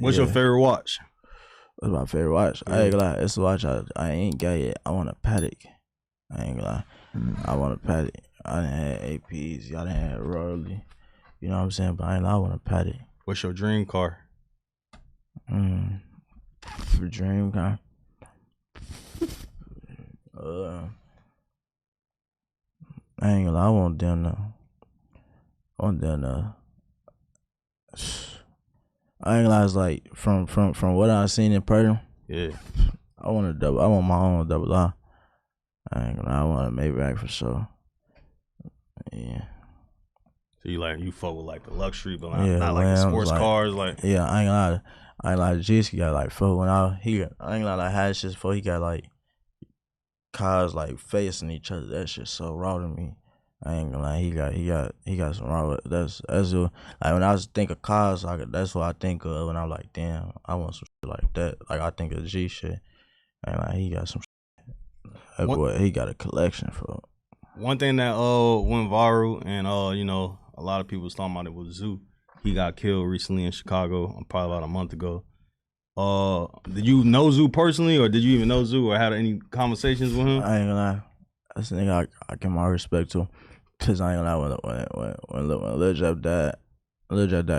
What's your favorite watch? What's my favorite watch? I ain't gonna lie. It's a watch I ain't got yet. I want a Patek. I ain't gonna lie. I want a Patek. I done had APs. Y'all done had Royally. You know what I'm saying? But I ain't lie. I want a Patek. What's your dream car? For dream car. I ain't gonna lie. I want them now. I want them now. I ain't gonna lie. It's like from what I seen in person. Yeah. I want my own double R. I ain't gonna lie. I want a Maybach for sure. Yeah. So you fuck with like the luxury, but not like the sports cars, like. Yeah, I ain't gonna lie. I ain't like Jisky got like fuck when I ain't gonna lie. I had shit before he got like cars like facing each other. That shit so raw to me. I ain't gonna lie. He got some raw. That's like when I was think of cars, that's what I think of when I'm like, damn, I want some shit like that. Like I think of G shit. And like he got some shit. That boy, he got a collection for it. One thing that went viral and you know, a lot of people was talking about it was Zoo. He got killed recently in Chicago, probably about a month ago. Did you know Zoo personally, or did you even know Zoo, or had any conversations with him? I ain't gonna lie. That's the nigga I give my respect to. Cause I ain't gonna lie, when Lil Jeff died,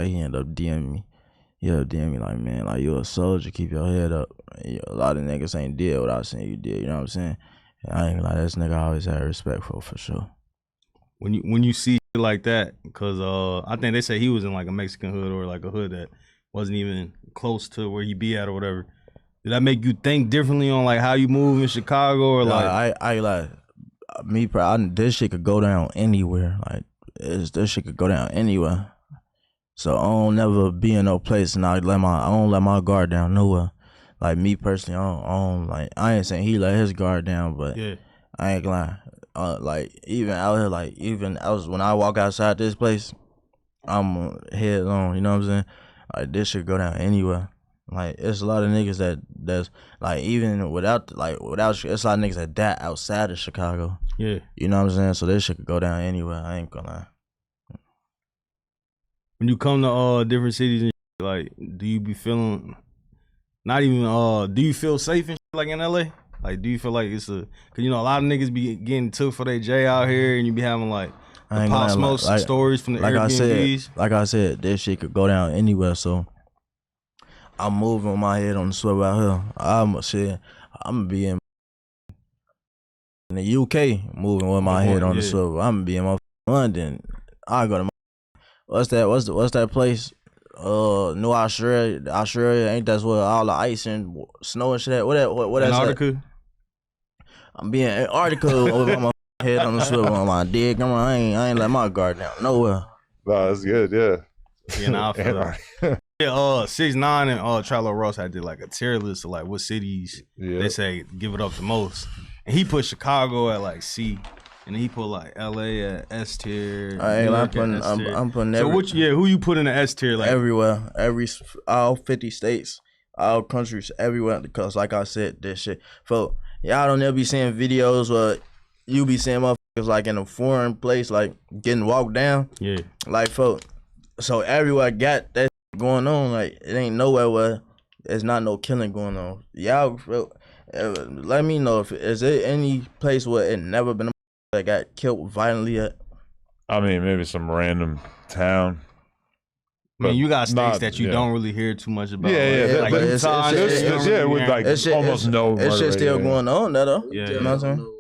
he ended up DMing me. He ended up DMing me like, man, like you a soldier, keep your head up. A lot of niggas ain't did what I seen you did, you know what I'm saying? And I ain't gonna lie, this nigga I always had respect for sure. When you see shit like that, cause I think they say he was in like a Mexican hood or like a hood that wasn't even close to where he be at or whatever. Did that make you think differently on like how you move in Chicago or like? I like me, this shit could go down anywhere. Like this shit could go down anywhere. So I don't never be in no place and I don't let my guard down nowhere. Like me personally, I ain't saying he let his guard down, but yeah. I ain't gonna lie. Like even out here, like even when I walk outside this place, I'm head on. You know what I'm saying? Like this shit go down anywhere. Like it's a lot of niggas that's like even without it's a lot of niggas that outside of Chicago. Yeah. You know what I'm saying? So this shit could go down anywhere. I ain't gonna lie. When you come to different cities and shit, like, do you be feeling not even do you feel safe and shit like in LA? Like, do you feel like it's cause you know a lot of niggas be getting took for their J out here and you be having like the Pop Smoke stories from the Airbnbs? Like I said, this shit could go down anywhere. So I'm moving with my head on the swivel out here. I'm gonna be in the UK moving with my head on the swivel. I'm gonna be in London. I go to what's that place? New Australia. Ain't that's where all the ice and snow and shit at? What Antarctica? I'm being Antarctica with my head on the swivel on my dick. I ain't let my guard down nowhere. No, that's good, yeah. Yeah, I feel that. Yeah, 6ix9ine and Trello Ross had did like a tier list of like what cities they say give it up the most. And he put Chicago at like C. And then he put like LA at S tier. I'm putting so who you put in the S tier? Like everywhere, all 50 states, all countries, everywhere. Because like I said, this shit, folks, y'all don't ever be seeing videos where you be seeing motherfuckers like in a foreign place, like getting walked down. Yeah. Like folks, so everywhere got that going on. Like it ain't nowhere where there's not no killing going on. Y'all, let me know if is there any place where it never been that got killed violently at? I mean, maybe some random town. I mean, you got states that you don't really hear too much about. Yeah, like with like almost no murder. It's just still going on there though. Yeah, you know what I'm saying?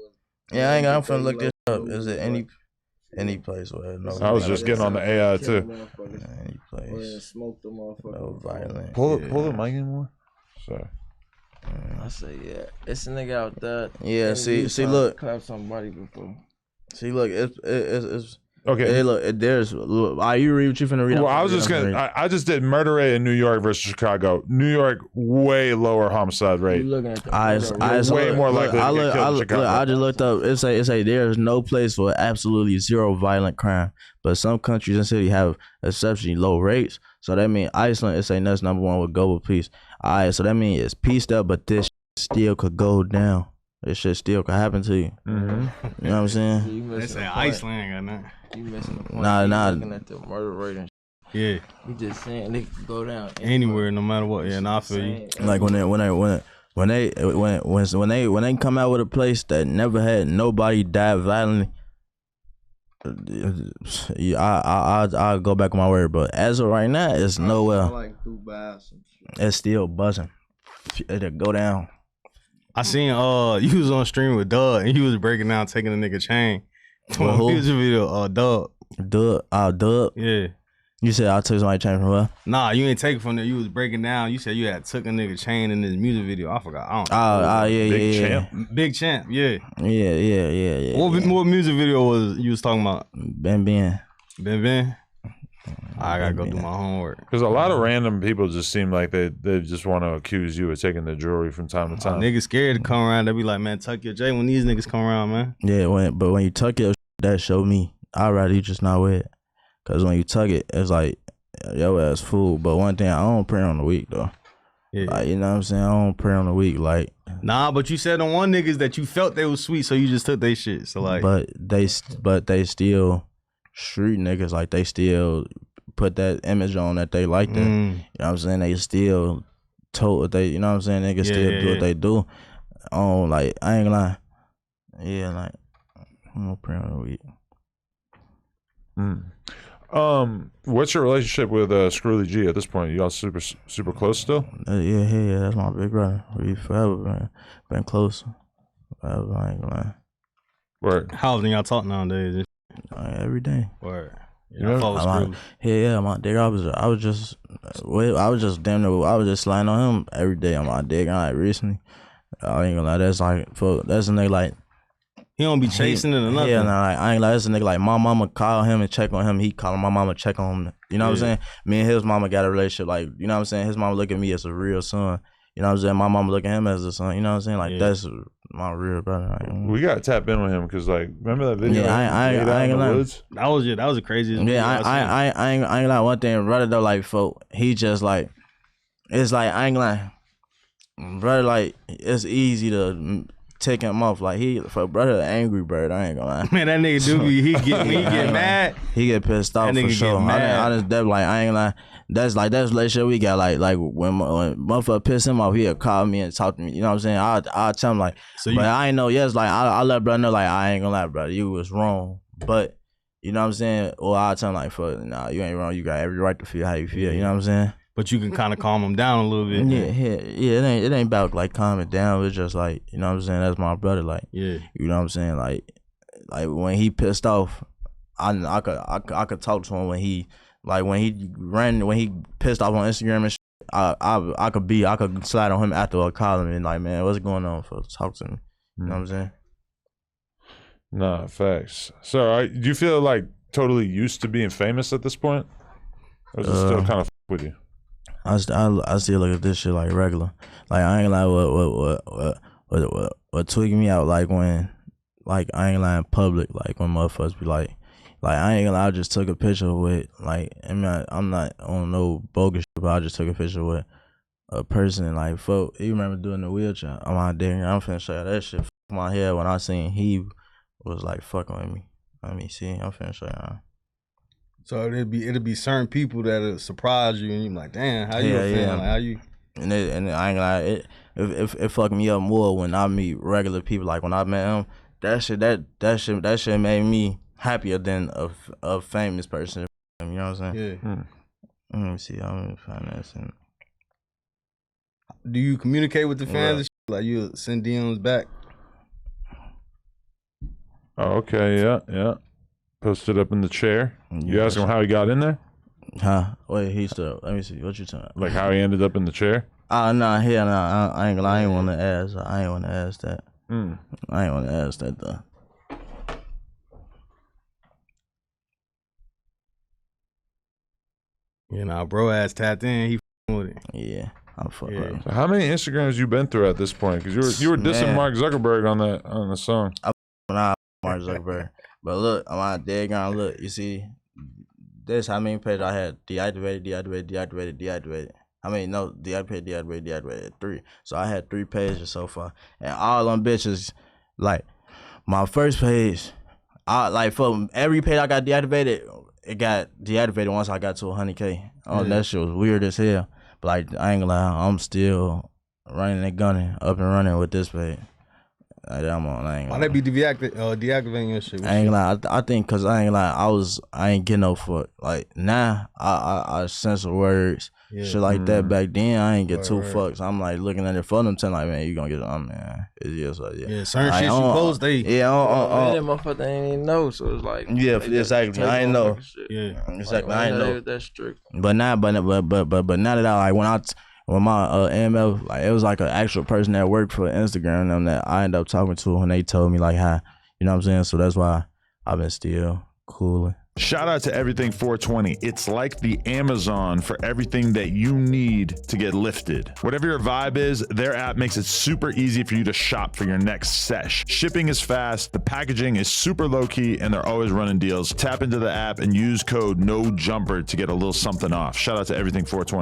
Yeah, I'm finna look this up. Is there any place where no? I was just getting on the AI too. Any place. Smoke them motherfuckers. No violent. Pull the mic in more. Sorry. I say it's a nigga out there. Yeah, see, look. Clap somebody before. See, look, it's okay. Hey, look, there's. Are you read what you finna read? Well, I was just gonna. I just did murder rate in New York versus Chicago. New York, way lower homicide rate. You looking at the way more likely to get killed in Chicago. Look, I just looked up. It say there's no place for absolutely zero violent crime, but some countries and cities have exceptionally low rates. So that means Iceland, it say that's #1 with global peace. Alright, so that means it's peaced up, but this still could go down. This shit still could happen to you. Mm-hmm. You know what I'm saying? They say Iceland ain't got nothing. You missing the point. Nah. Looking at the murder rate and Yeah, We just saying they could go down anywhere, no matter what. Yeah, nah, I feel you. Like when they come out with a place that never had nobody die violently, I'll go back on my word. But as of right now, it's nowhere. Like Dubai or some shit. It's still buzzing. It'll go down. I seen you was on stream with Doug and he was breaking down taking a nigga chain. Well, who? Music video, Doug. Doug. Yeah. You said I took somebody chain from where? Nah, you ain't take it from there. You was breaking down. You said you had took a nigga chain in this music video. I forgot. I don't know. Big yeah. Champ. Big Champ, yeah. Yeah. What music video was you was talking about? Ben. Ben? I gotta go do my homework. Because a lot of random people just seem like they just want to accuse you of taking their jewelry from time to time. Niggas scared to come around. They be like, man, tuck your J when these niggas come around, man. Yeah, when you tuck your that show me. I'd rather you just not wear it. Cause when you tuck it, it's like your ass fool. But one thing, I don't pray on the week though. Yeah. Like, you know what I'm saying? I don't pray on the week. Like, nah, but you said on one niggas that you felt they was sweet, so you just took they shit. So like, but they still street niggas. Like they still put that image on that they like that. You know what I'm saying? They still told what they. You know what I'm saying? Niggas still do what they do. Like I ain't gonna lie. Yeah, like I'm gonna pray on the week. What's your relationship with Screwy G at this point? Y'all super close still? Yeah, that's my big brother. We forever, man. Been close. Forever, I ain't gonna lie. Word. how often y'all talk nowadays? Every day. Word. Yeah, My dick. I was just damn near. I was just sliding on him every day on my dick. Like recently, I ain't gonna lie. That's like that's a nigga like. He don't be chasing it or nothing. Yeah, nah, like, I ain't like that's a nigga like my mama call him and check on him. He calling my mama check on him. You know what I'm saying? Me and his mama got a relationship. Like, you know what I'm saying? His mama look at me as a real son. You know what I'm saying? My mama look at him as a son. You know what I'm saying? Like that's my real brother. Like, we gotta tap in with him because like remember that video? Yeah, I ain't gonna lie. That was the craziest. Yeah, I ain't gonna lie. One thing, brother though, like folk, he just like it's like I ain't gonna lie. Brother, like it's easy to take him off. Like for brother, angry bird. I ain't gonna lie. Man, that nigga do be he get mad. He get pissed off for sure. I just like I ain't gonna lie. That's relationship we got. Like when motherfucker piss him off, he'll call me and talk to me. You know what I'm saying? I'll tell him like, but I ain't know. Yes, like I let brother know like I ain't gonna lie, brother. You was wrong, but you know what I'm saying? Or I'll tell him like, fuck, nah, you ain't wrong. You got every right to feel how you feel. You know what I'm saying? But you can kind of calm him down a little bit. Yeah. It ain't about like calming down. It's just like, you know what I'm saying. That's my brother. Like, you know what I'm saying. Like when he pissed off, I could talk to him when he pissed off on Instagram and shit. I could slide on him after I call him and like, man, what's going on? For talk to me. You know what I'm saying. Nah, facts. So, do you feel like totally used to being famous at this point, or is it still kind of with you? I still look at this shit like regular. Like I ain't like what tweaking me out like when like I ain't lying in public like when motherfuckers be like I ain't gonna lie, I just took a picture with like I'm not on no bogus shit, but I just took a picture with a person and like folk. You remember doing the wheelchair on my dick? I'm finna show you that shit. Fuck my head when I seen he was like fucking with me. Let me see. I'm finna show you. So it'll be certain people that'll surprise you and you be like, damn, how you feeling? Like, how you? And I ain't gonna lie, it fucked me up more when I meet regular people. Like when I met him, that shit made me happier than a famous person. You know what I'm saying? Yeah. Let me see. I'm gonna find that. Do you communicate with the fans and shit? Like you send DMs back? Oh, okay, yeah. Posted up in the chair. You ask him how he got in there? Huh? Wait, he still. Let me see. What you talking? Like how he ended up in the chair? I ain't gonna. I ain't want to ask. I ain't want to ask that. I ain't want to ask that though. You know, bro ass tapped in. He with it. Yeah, I'm fucking with him. So how many Instagrams you been through at this point? Because you were dissing Mark Zuckerberg on the song. Mark Zuckerberg. But look, I'm on dead ground. Look, you see, this how many pages I had deactivated. I mean, no, deactivated, 3. So I had 3 pages so far. And all them bitches, like, my first page, for every page I got deactivated, it got deactivated once I got to 100K. Oh, that shit was weird as hell. But like, I ain't gonna lie, I'm still running and gunning, up and running with this page. Like, I'm on. I ain't Why gonna they be deactivating your shit? I ain't gonna lie. I think because I ain't gonna lie, I ain't getting no fuck. Like now, I censor words, shit like that. Back then, I ain't get two fucks. I'm like looking at it for them, telling like, man, you gonna get man. It's just like yeah, certain shit you post, they that motherfucker ain't even know. So it's like exactly. I ain't know. Yeah, exactly. Like, I ain't know. That's strict. But now, but now that I like when my AML, like it was like an actual person that worked for Instagram and them that I ended up talking to, and they told me like how, you know what I'm saying? So that's why I've been still cooling. Shout out to Everything 420. It's like the Amazon for everything that you need to get lifted. Whatever your vibe is, their app makes it super easy for you to shop for your next sesh. Shipping is fast, the packaging is super low key, and they're always running deals. Tap into the app and use code NOJUMPER to get a little something off. Shout out to Everything 420.